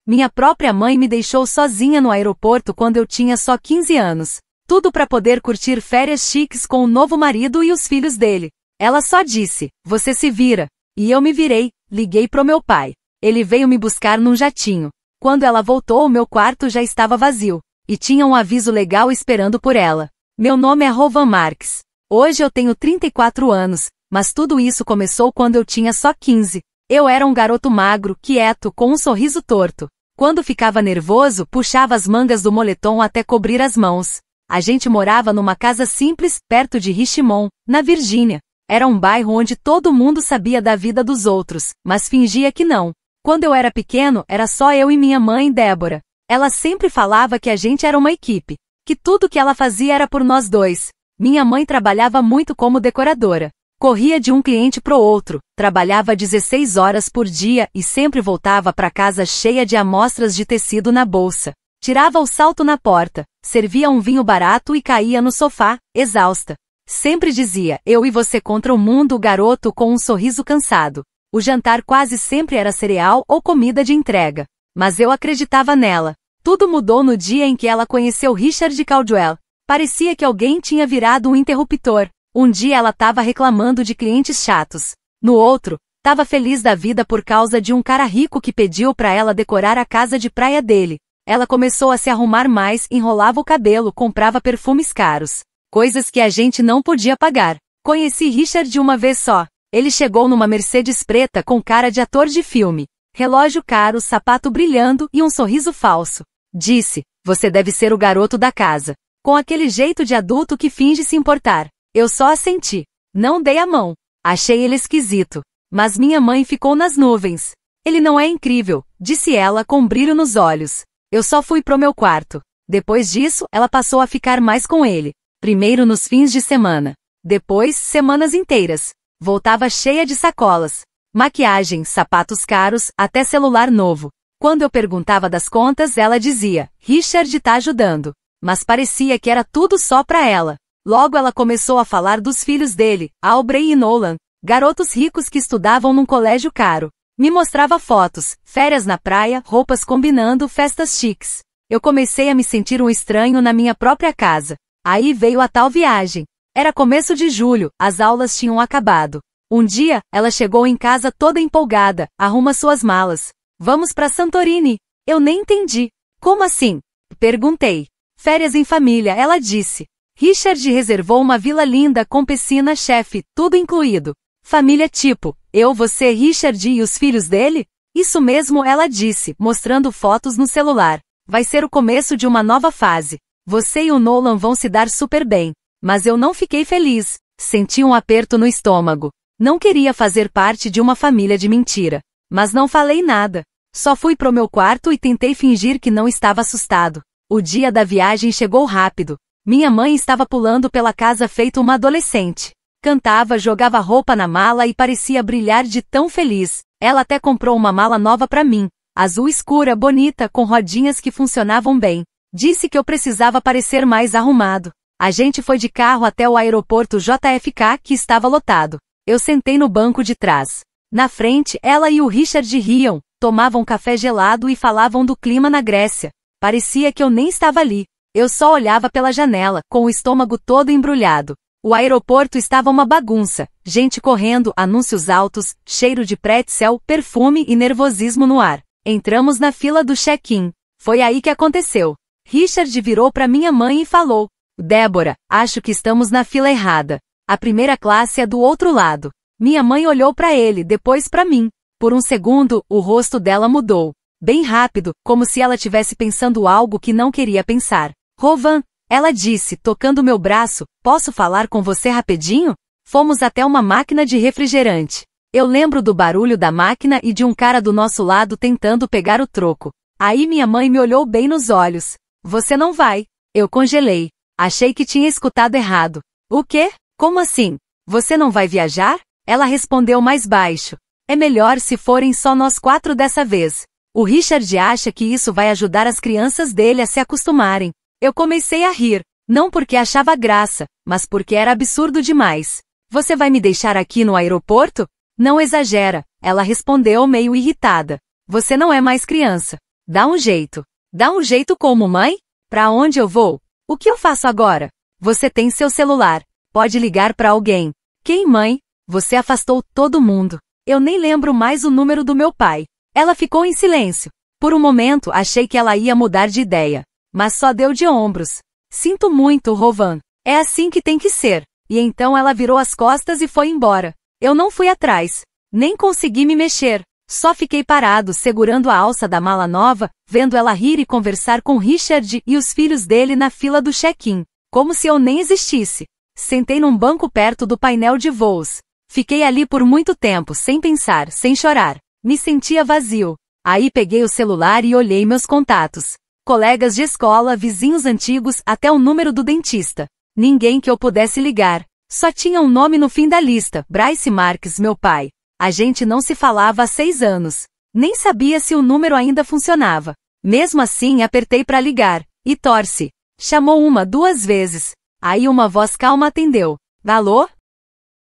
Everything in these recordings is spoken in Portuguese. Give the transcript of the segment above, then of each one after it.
Minha própria mãe me deixou sozinha no aeroporto quando eu tinha só 15 anos. Tudo para poder curtir férias chiques com o novo marido e os filhos dele. Ela só disse, você se vira. E eu me virei, liguei pro meu pai. Ele veio me buscar num jatinho. Quando ela voltou, o meu quarto já estava vazio. E tinha um aviso legal esperando por ela. Meu nome é Rovan Marques. Hoje eu tenho 34 anos, mas tudo isso começou quando eu tinha só 15. Eu era um garoto magro, quieto, com um sorriso torto. Quando ficava nervoso, puxava as mangas do moletom até cobrir as mãos. A gente morava numa casa simples, perto de Richmond, na Virgínia. Era um bairro onde todo mundo sabia da vida dos outros, mas fingia que não. Quando eu era pequeno, era só eu e minha mãe, Débora. Ela sempre falava que a gente era uma equipe, que tudo que ela fazia era por nós dois. Minha mãe trabalhava muito como decoradora. Corria de um cliente pro outro, trabalhava 16 horas por dia e sempre voltava para casa cheia de amostras de tecido na bolsa. Tirava o salto na porta, servia um vinho barato e caía no sofá, exausta. Sempre dizia, eu e você contra o mundo, o garoto com um sorriso cansado. O jantar quase sempre era cereal ou comida de entrega. Mas eu acreditava nela. Tudo mudou no dia em que ela conheceu Richard Caldwell. Parecia que alguém tinha virado um interruptor. Um dia ela estava reclamando de clientes chatos. No outro, estava feliz da vida por causa de um cara rico que pediu para ela decorar a casa de praia dele. Ela começou a se arrumar mais, enrolava o cabelo, comprava perfumes caros. Coisas que a gente não podia pagar. Conheci Richard uma vez só. Ele chegou numa Mercedes preta com cara de ator de filme. Relógio caro, sapato brilhando e um sorriso falso. Disse, você deve ser o garoto da casa. Com aquele jeito de adulto que finge se importar. Eu só assenti. Não dei a mão. Achei ele esquisito. Mas minha mãe ficou nas nuvens. Ele não é incrível, disse ela com brilho nos olhos. Eu só fui pro meu quarto. Depois disso, ela passou a ficar mais com ele. Primeiro nos fins de semana. Depois, semanas inteiras. Voltava cheia de sacolas. Maquiagem, sapatos caros, até celular novo. Quando eu perguntava das contas, ela dizia, Richard tá ajudando. Mas parecia que era tudo só pra ela. Logo ela começou a falar dos filhos dele, Aubrey e Nolan, garotos ricos que estudavam num colégio caro. Me mostrava fotos, férias na praia, roupas combinando, festas chiques. Eu comecei a me sentir um estranho na minha própria casa. Aí veio a tal viagem. Era começo de julho, as aulas tinham acabado. Um dia, ela chegou em casa toda empolgada, arruma suas malas. Vamos pra Santorini. Eu nem entendi. Como assim? Perguntei. Férias em família, ela disse. Richard reservou uma vila linda com piscina, chefe, tudo incluído. Família tipo, eu, você, Richard e os filhos dele? Isso mesmo, ela disse, mostrando fotos no celular. Vai ser o começo de uma nova fase. Você e o Nolan vão se dar super bem. Mas eu não fiquei feliz. Senti um aperto no estômago. Não queria fazer parte de uma família de mentira. Mas não falei nada. Só fui pro meu quarto e tentei fingir que não estava assustado. O dia da viagem chegou rápido. Minha mãe estava pulando pela casa feito uma adolescente. Cantava, jogava roupa na mala e parecia brilhar de tão feliz. Ela até comprou uma mala nova para mim. Azul escura, bonita, com rodinhas que funcionavam bem. Disse que eu precisava parecer mais arrumado. A gente foi de carro até o aeroporto JFK, que estava lotado. Eu sentei no banco de trás. Na frente, ela e o Richard riam, tomavam café gelado e falavam do clima na Grécia. Parecia que eu nem estava ali. Eu só olhava pela janela, com o estômago todo embrulhado. O aeroporto estava uma bagunça, gente correndo, anúncios altos, cheiro de pretzel, perfume e nervosismo no ar. Entramos na fila do check-in. Foi aí que aconteceu. Richard virou para minha mãe e falou, Débora, acho que estamos na fila errada. A primeira classe é do outro lado. Minha mãe olhou para ele, depois para mim. Por um segundo, o rosto dela mudou. Bem rápido, como se ela tivesse pensando algo que não queria pensar. Rovan, ela disse, tocando meu braço, posso falar com você rapidinho? Fomos até uma máquina de refrigerante. Eu lembro do barulho da máquina e de um cara do nosso lado tentando pegar o troco. Aí minha mãe me olhou bem nos olhos. Você não vai. Eu congelei. Achei que tinha escutado errado. O quê? Como assim? Você não vai viajar? Ela respondeu mais baixo. É melhor se forem só nós 4 dessa vez. O Richard acha que isso vai ajudar as crianças dele a se acostumarem. Eu comecei a rir. Não porque achava graça, mas porque era absurdo demais. Você vai me deixar aqui no aeroporto? Não exagera, ela respondeu meio irritada. Você não é mais criança. Dá um jeito. Dá um jeito como, mãe? Pra onde eu vou? O que eu faço agora? Você tem seu celular. Pode ligar pra alguém. Quem, mãe? Você afastou todo mundo. Eu nem lembro mais o número do meu pai. Ela ficou em silêncio. Por um momento achei que ela ia mudar de ideia. Mas só deu de ombros. Sinto muito, Rovan. É assim que tem que ser. E então ela virou as costas e foi embora. Eu não fui atrás. Nem consegui me mexer. Só fiquei parado segurando a alça da mala nova, vendo ela rir e conversar com Richard e os filhos dele na fila do check-in. Como se eu nem existisse. Sentei num banco perto do painel de voos. Fiquei ali por muito tempo, sem pensar, sem chorar. Me sentia vazio. Aí peguei o celular e olhei meus contatos. Colegas de escola, vizinhos antigos, até o número do dentista. Ninguém que eu pudesse ligar. Só tinha um nome no fim da lista, Bryce Marques, meu pai. A gente não se falava há 6 anos. Nem sabia se o número ainda funcionava. Mesmo assim, apertei para ligar. E torce. Chamou 1, 2 vezes. Aí uma voz calma atendeu. Alô?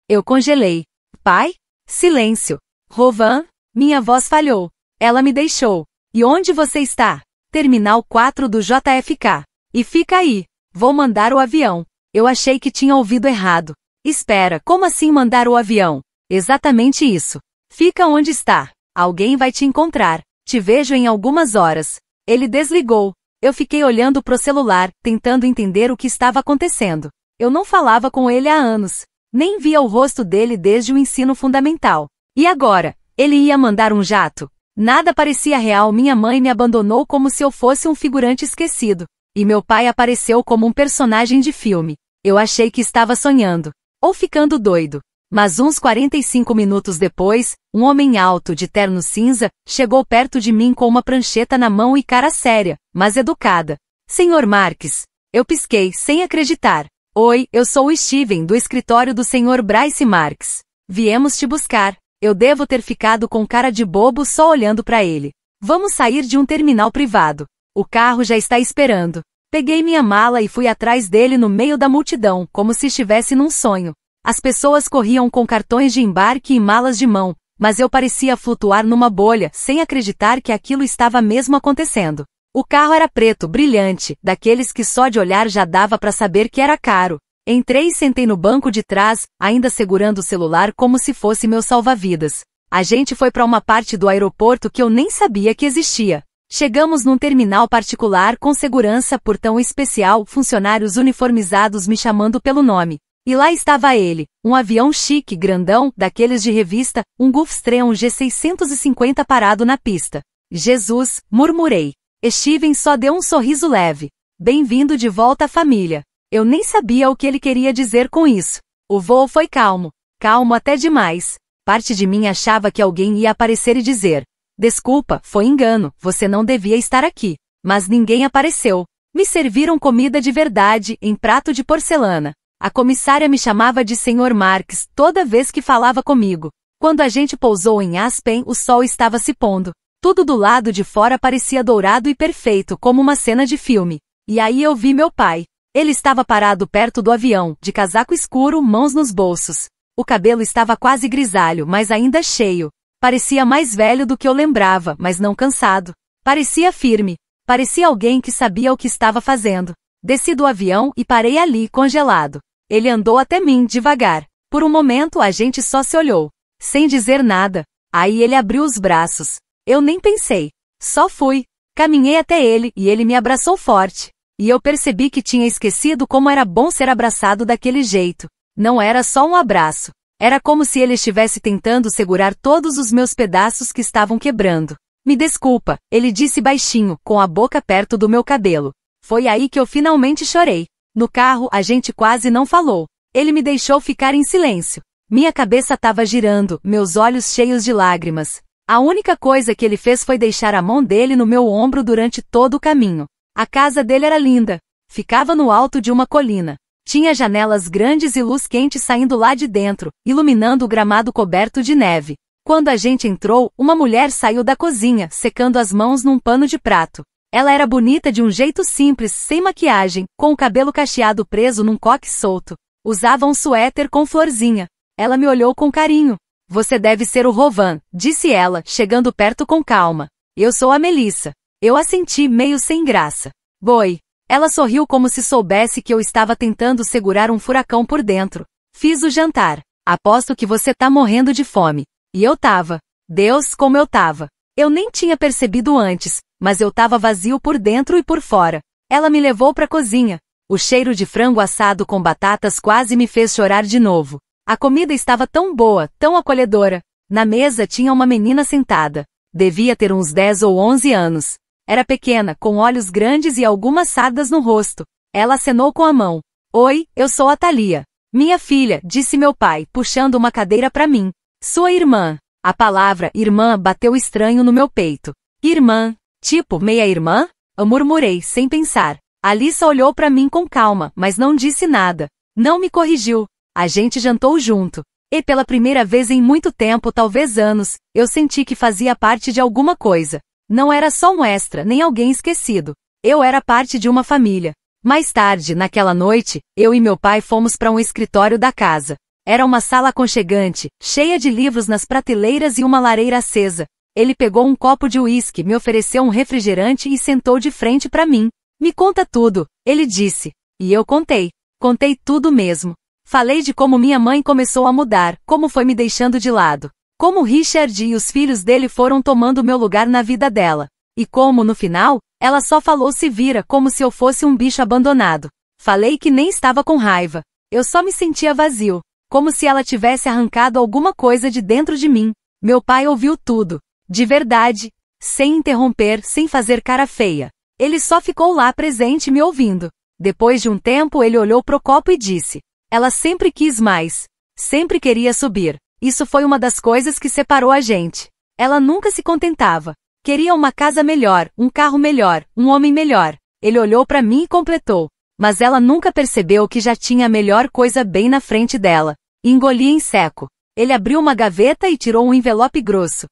Eu congelei. Pai? Silêncio. Rovan? Minha voz falhou. Ela me deixou. E onde você está? Terminal 4 do JFK. E fica aí. Vou mandar o avião. Eu achei que tinha ouvido errado. Espera, como assim mandar o avião? Exatamente isso. Fica onde está. Alguém vai te encontrar. Te vejo em algumas horas. Ele desligou. Eu fiquei olhando pro celular, tentando entender o que estava acontecendo. Eu não falava com ele há anos. Nem via o rosto dele desde o ensino fundamental. E agora? Ele ia mandar um jato? Nada parecia real. Minha mãe me abandonou como se eu fosse um figurante esquecido. E meu pai apareceu como um personagem de filme. Eu achei que estava sonhando. Ou ficando doido. Mas uns 45 minutos depois, um homem alto de terno cinza, chegou perto de mim com uma prancheta na mão e cara séria, mas educada. Senhor Marques. Eu pisquei, sem acreditar. Oi, eu sou o Steven, do escritório do Sr. Bryce Marques. Viemos te buscar. Eu devo ter ficado com cara de bobo só olhando para ele. Vamos sair de um terminal privado. O carro já está esperando. Peguei minha mala e fui atrás dele no meio da multidão, como se estivesse num sonho. As pessoas corriam com cartões de embarque e malas de mão, mas eu parecia flutuar numa bolha, sem acreditar que aquilo estava mesmo acontecendo. O carro era preto, brilhante, daqueles que só de olhar já dava para saber que era caro. Entrei e sentei no banco de trás, ainda segurando o celular como se fosse meu salva-vidas. A gente foi para uma parte do aeroporto que eu nem sabia que existia. Chegamos num terminal particular com segurança, portão especial, funcionários uniformizados me chamando pelo nome. E lá estava ele, um avião chique, grandão, daqueles de revista, um Gulfstream G650 parado na pista. Jesus, murmurei. Steven só deu um sorriso leve. Bem-vindo de volta à família. Eu nem sabia o que ele queria dizer com isso. O voo foi calmo. Calmo até demais. Parte de mim achava que alguém ia aparecer e dizer: desculpa, foi engano, você não devia estar aqui. Mas ninguém apareceu. Me serviram comida de verdade, em prato de porcelana. A comissária me chamava de Sr. Marques toda vez que falava comigo. Quando a gente pousou em Aspen, o sol estava se pondo. Tudo do lado de fora parecia dourado e perfeito, como uma cena de filme. E aí eu vi meu pai. Ele estava parado perto do avião, de casaco escuro, mãos nos bolsos. O cabelo estava quase grisalho, mas ainda cheio. Parecia mais velho do que eu lembrava, mas não cansado. Parecia firme. Parecia alguém que sabia o que estava fazendo. Desci do avião e parei ali, congelado. Ele andou até mim, devagar. Por um momento a gente só se olhou. Sem dizer nada. Aí ele abriu os braços. Eu nem pensei. Só fui. Caminhei até ele e ele me abraçou forte. E eu percebi que tinha esquecido como era bom ser abraçado daquele jeito. Não era só um abraço. Era como se ele estivesse tentando segurar todos os meus pedaços que estavam quebrando. Me desculpa, ele disse baixinho, com a boca perto do meu cabelo. Foi aí que eu finalmente chorei. No carro, a gente quase não falou. Ele me deixou ficar em silêncio. Minha cabeça estava girando, meus olhos cheios de lágrimas. A única coisa que ele fez foi deixar a mão dele no meu ombro durante todo o caminho. A casa dele era linda. Ficava no alto de uma colina. Tinha janelas grandes e luz quente saindo lá de dentro, iluminando o gramado coberto de neve. Quando a gente entrou, uma mulher saiu da cozinha, secando as mãos num pano de prato. Ela era bonita de um jeito simples, sem maquiagem, com o cabelo cacheado preso num coque solto. Usava um suéter com florzinha. Ela me olhou com carinho. Você deve ser o Rovan, disse ela, chegando perto com calma. Eu sou a Melissa. Eu assenti meio sem graça. Boi. Ela sorriu como se soubesse que eu estava tentando segurar um furacão por dentro. Fiz o jantar. Aposto que você tá morrendo de fome. E eu tava. Deus, como eu tava. Eu nem tinha percebido antes, mas eu tava vazio por dentro e por fora. Ela me levou pra cozinha. O cheiro de frango assado com batatas quase me fez chorar de novo. A comida estava tão boa, tão acolhedora. Na mesa tinha uma menina sentada. Devia ter uns 10 ou 11 anos. Era pequena, com olhos grandes e algumas sardas no rosto. Ela acenou com a mão. Oi, eu sou a Thalia. Minha filha, disse meu pai, puxando uma cadeira para mim. Sua irmã. A palavra irmã bateu estranho no meu peito. Irmã? Tipo, meia-irmã? Eu murmurei, sem pensar. Alissa olhou para mim com calma, mas não disse nada. Não me corrigiu. A gente jantou junto. E pela primeira vez em muito tempo, talvez anos, eu senti que fazia parte de alguma coisa. Não era só um extra, nem alguém esquecido. Eu era parte de uma família. Mais tarde, naquela noite, eu e meu pai fomos para um escritório da casa. Era uma sala aconchegante, cheia de livros nas prateleiras e uma lareira acesa. Ele pegou um copo de uísque, me ofereceu um refrigerante e sentou de frente para mim. Me conta tudo, ele disse. E eu contei. Contei tudo mesmo. Falei de como minha mãe começou a mudar, como foi me deixando de lado. Como Richard e os filhos dele foram tomando meu lugar na vida dela. E como, no final, ela só falou se vira como se eu fosse um bicho abandonado. Falei que nem estava com raiva. Eu só me sentia vazio. Como se ela tivesse arrancado alguma coisa de dentro de mim. Meu pai ouviu tudo. De verdade. Sem interromper, sem fazer cara feia. Ele só ficou lá presente me ouvindo. Depois de um tempo ele olhou pro copo e disse. Ela sempre quis mais. Sempre queria subir. Isso foi uma das coisas que separou a gente. Ela nunca se contentava. Queria uma casa melhor, um carro melhor, um homem melhor. Ele olhou para mim e completou. Mas ela nunca percebeu que já tinha a melhor coisa bem na frente dela. Engoli em seco. Ele abriu uma gaveta e tirou um envelope grosso.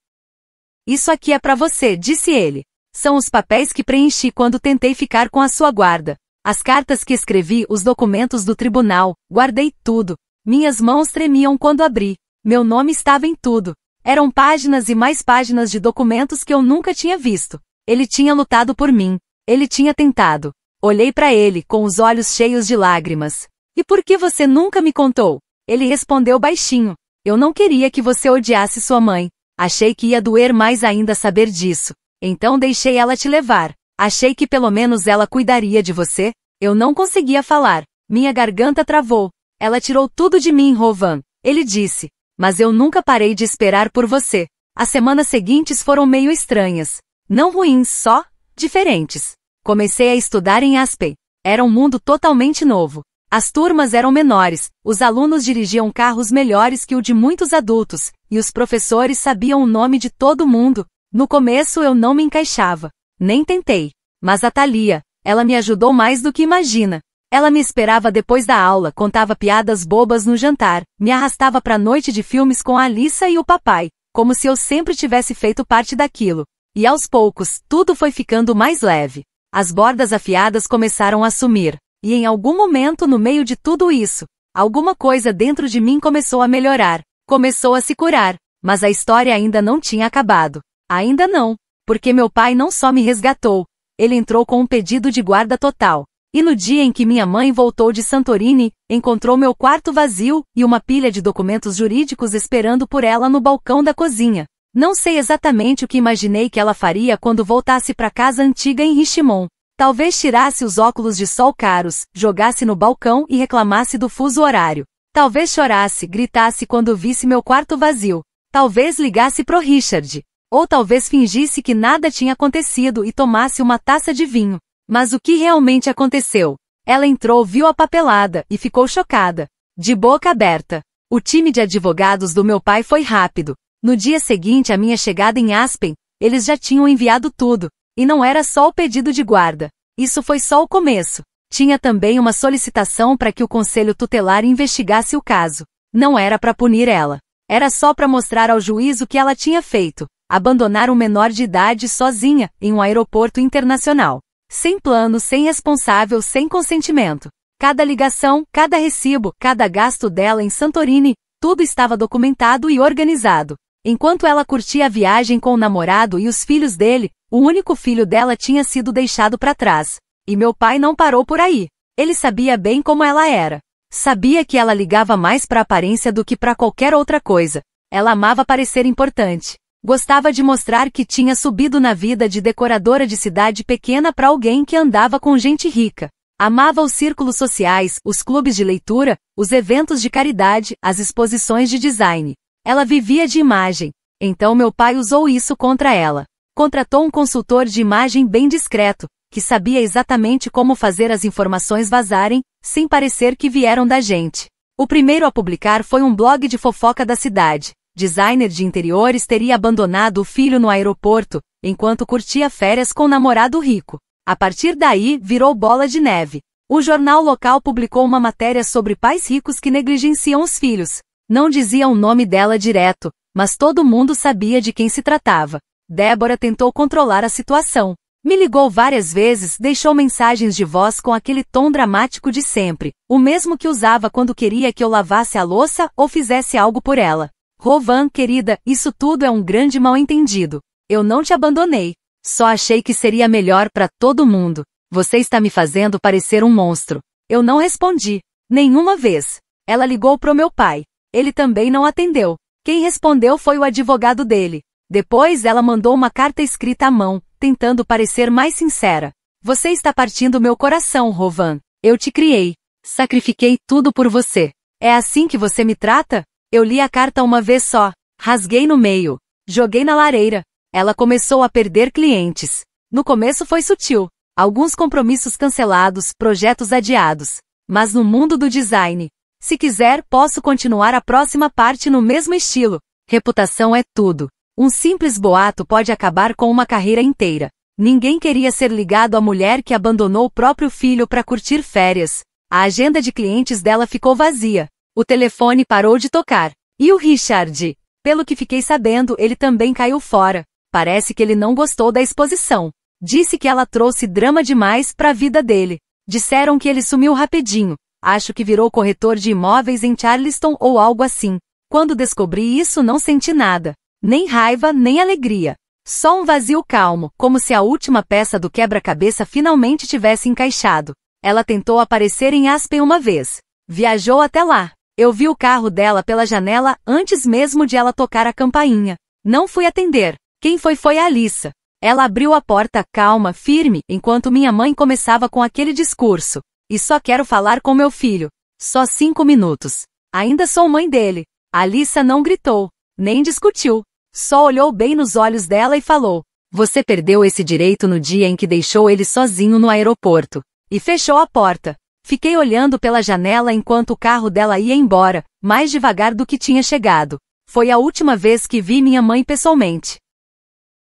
Isso aqui é para você, disse ele. São os papéis que preenchi quando tentei ficar com a sua guarda. As cartas que escrevi, os documentos do tribunal, guardei tudo. Minhas mãos tremiam quando abri. Meu nome estava em tudo. Eram páginas e mais páginas de documentos que eu nunca tinha visto. Ele tinha lutado por mim. Ele tinha tentado. Olhei para ele, com os olhos cheios de lágrimas. E por que você nunca me contou? Ele respondeu baixinho. Eu não queria que você odiasse sua mãe. Achei que ia doer mais ainda saber disso. Então deixei ela te levar. Achei que pelo menos ela cuidaria de você. Eu não conseguia falar. Minha garganta travou. Ela tirou tudo de mim, Rovan. Ele disse. Mas eu nunca parei de esperar por você. As semanas seguintes foram meio estranhas. Não ruins, só diferentes. Comecei a estudar em Aspen. Era um mundo totalmente novo. As turmas eram menores, os alunos dirigiam carros melhores que o de muitos adultos, e os professores sabiam o nome de todo mundo. No começo eu não me encaixava. Nem tentei. Mas a Thalia, ela me ajudou mais do que imagina. Ela me esperava depois da aula, contava piadas bobas no jantar, me arrastava para a noite de filmes com a Alissa e o papai, como se eu sempre tivesse feito parte daquilo. E aos poucos, tudo foi ficando mais leve. As bordas afiadas começaram a sumir. E em algum momento no meio de tudo isso, alguma coisa dentro de mim começou a melhorar. Começou a se curar. Mas a história ainda não tinha acabado. Ainda não. Porque meu pai não só me resgatou. Ele entrou com um pedido de guarda total. E no dia em que minha mãe voltou de Santorini, encontrou meu quarto vazio e uma pilha de documentos jurídicos esperando por ela no balcão da cozinha. Não sei exatamente o que imaginei que ela faria quando voltasse para casa antiga em Richmond. Talvez tirasse os óculos de sol caros, jogasse no balcão e reclamasse do fuso horário. Talvez chorasse, gritasse quando visse meu quarto vazio. Talvez ligasse pro Richard. Ou talvez fingisse que nada tinha acontecido e tomasse uma taça de vinho. Mas o que realmente aconteceu? Ela entrou, viu a papelada e ficou chocada. De boca aberta. O time de advogados do meu pai foi rápido. No dia seguinte à minha chegada em Aspen, eles já tinham enviado tudo. E não era só o pedido de guarda. Isso foi só o começo. Tinha também uma solicitação para que o conselho tutelar investigasse o caso. Não era para punir ela. Era só para mostrar ao juiz o que ela tinha feito. Abandonar um menor de idade sozinha, em um aeroporto internacional. Sem plano, sem responsável, sem consentimento. Cada ligação, cada recibo, cada gasto dela em Santorini, tudo estava documentado e organizado. Enquanto ela curtia a viagem com o namorado e os filhos dele, O único filho dela tinha sido deixado para trás. E meu pai não parou por aí. Ele sabia bem como ela era. Sabia que ela ligava mais para a aparência do que para qualquer outra coisa. Ela amava parecer importante. Gostava de mostrar que tinha subido na vida de decoradora de cidade pequena para alguém que andava com gente rica. Amava os círculos sociais, os clubes de leitura, os eventos de caridade, as exposições de design. Ela vivia de imagem. Então meu pai usou isso contra ela. Contratou um consultor de imagem bem discreto, que sabia exatamente como fazer as informações vazarem, sem parecer que vieram da gente. O primeiro a publicar foi um blog de fofoca da cidade. Designer de interiores teria abandonado o filho no aeroporto, enquanto curtia férias com um namorado rico. A partir daí, virou bola de neve. O jornal local publicou uma matéria sobre pais ricos que negligenciam os filhos. Não dizia o nome dela direto, mas todo mundo sabia de quem se tratava. Débora tentou controlar a situação. Me ligou várias vezes, deixou mensagens de voz com aquele tom dramático de sempre, o mesmo que usava quando queria que eu lavasse a louça ou fizesse algo por ela. Rovan, querida, isso tudo é um grande mal-entendido. Eu não te abandonei. Só achei que seria melhor para todo mundo. Você está me fazendo parecer um monstro. Eu não respondi. Nenhuma vez. Ela ligou pro meu pai. Ele também não atendeu. Quem respondeu foi o advogado dele. Depois ela mandou uma carta escrita à mão, tentando parecer mais sincera. Você está partindo meu coração, Rovan. Eu te criei. Sacrifiquei tudo por você. É assim que você me trata? Eu li a carta uma vez só. Rasguei no meio. Joguei na lareira. Ela começou a perder clientes. No começo foi sutil. Alguns compromissos cancelados, projetos adiados. Mas no mundo do design, se quiser, posso continuar a próxima parte no mesmo estilo. Reputação é tudo. Um simples boato pode acabar com uma carreira inteira. Ninguém queria ser ligado à mulher que abandonou o próprio filho para curtir férias. A agenda de clientes dela ficou vazia. O telefone parou de tocar. E o Richard? Pelo que fiquei sabendo, ele também caiu fora. Parece que ele não gostou da exposição. Disse que ela trouxe drama demais para a vida dele. Disseram que ele sumiu rapidinho. Acho que virou corretor de imóveis em Charleston ou algo assim. Quando descobri isso, não senti nada. Nem raiva, nem alegria. Só um vazio calmo, como se a última peça do quebra-cabeça finalmente tivesse encaixado. Ela tentou aparecer em Aspen uma vez. Viajou até lá. Eu vi o carro dela pela janela antes mesmo de ela tocar a campainha. Não fui atender. Quem foi a Alissa. Ela abriu a porta calma, firme, enquanto minha mãe começava com aquele discurso. E só quero falar com meu filho. Só 5 minutos. Ainda sou mãe dele. A Alissa não gritou, nem discutiu. Só olhou bem nos olhos dela e falou: você perdeu esse direito no dia em que deixou ele sozinho no aeroporto. E fechou a porta. Fiquei olhando pela janela enquanto o carro dela ia embora, mais devagar do que tinha chegado. Foi a última vez que vi minha mãe pessoalmente.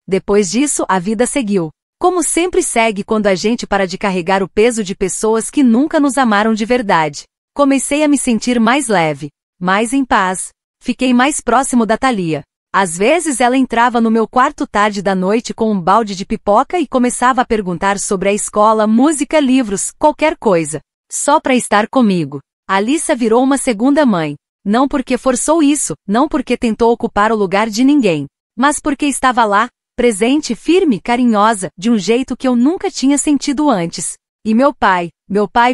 Depois disso, a vida seguiu. Como sempre segue quando a gente para de carregar o peso de pessoas que nunca nos amaram de verdade. Comecei a me sentir mais leve, mais em paz. Fiquei mais próximo da Thalia. Às vezes ela entrava no meu quarto tarde da noite com um balde de pipoca e começava a perguntar sobre a escola, música, livros, qualquer coisa. Só para estar comigo. A Alissa virou uma segunda mãe. Não porque forçou isso, não porque tentou ocupar o lugar de ninguém. Mas porque estava lá, presente, firme, carinhosa, de um jeito que eu nunca tinha sentido antes. E meu pai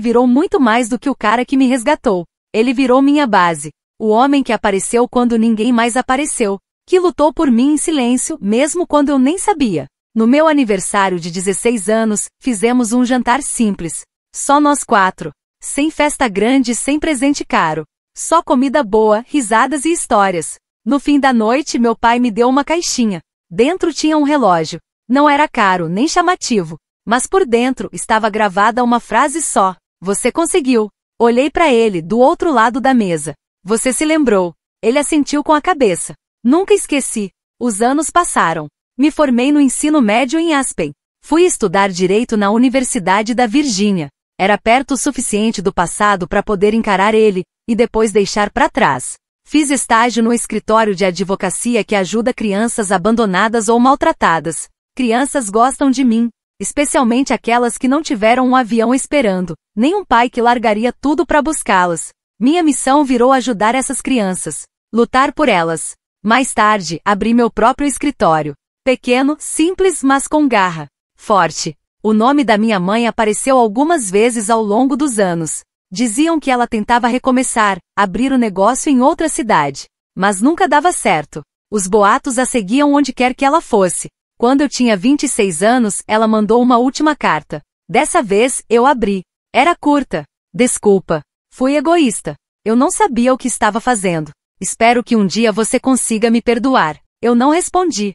virou muito mais do que o cara que me resgatou. Ele virou minha base. O homem que apareceu quando ninguém mais apareceu. Que lutou por mim em silêncio, mesmo quando eu nem sabia. No meu aniversário de 16 anos, fizemos um jantar simples. Só nós 4. Sem festa grande, sem presente caro. Só comida boa, risadas e histórias. No fim da noite, meu pai me deu uma caixinha. Dentro tinha um relógio. Não era caro, nem chamativo. Mas por dentro estava gravada uma frase só. Você conseguiu. Olhei para ele, do outro lado da mesa. Você se lembrou. Ele assentiu com a cabeça. Nunca esqueci. Os anos passaram. Me formei no ensino médio em Aspen. Fui estudar direito na Universidade da Virgínia. Era perto o suficiente do passado para poder encarar ele, e depois deixar para trás. Fiz estágio no escritório de advocacia que ajuda crianças abandonadas ou maltratadas. Crianças gostam de mim, especialmente aquelas que não tiveram um avião esperando, nem um pai que largaria tudo para buscá-las. Minha missão virou ajudar essas crianças. Lutar por elas. Mais tarde, abri meu próprio escritório. Pequeno, simples, mas com garra. Forte. O nome da minha mãe apareceu algumas vezes ao longo dos anos. Diziam que ela tentava recomeçar, abrir o negócio em outra cidade. Mas nunca dava certo. Os boatos a seguiam onde quer que ela fosse. Quando eu tinha 26 anos, ela mandou uma última carta. Dessa vez, eu abri. Era curta. Desculpa. Fui egoísta. Eu não sabia o que estava fazendo. Espero que um dia você consiga me perdoar. Eu não respondi.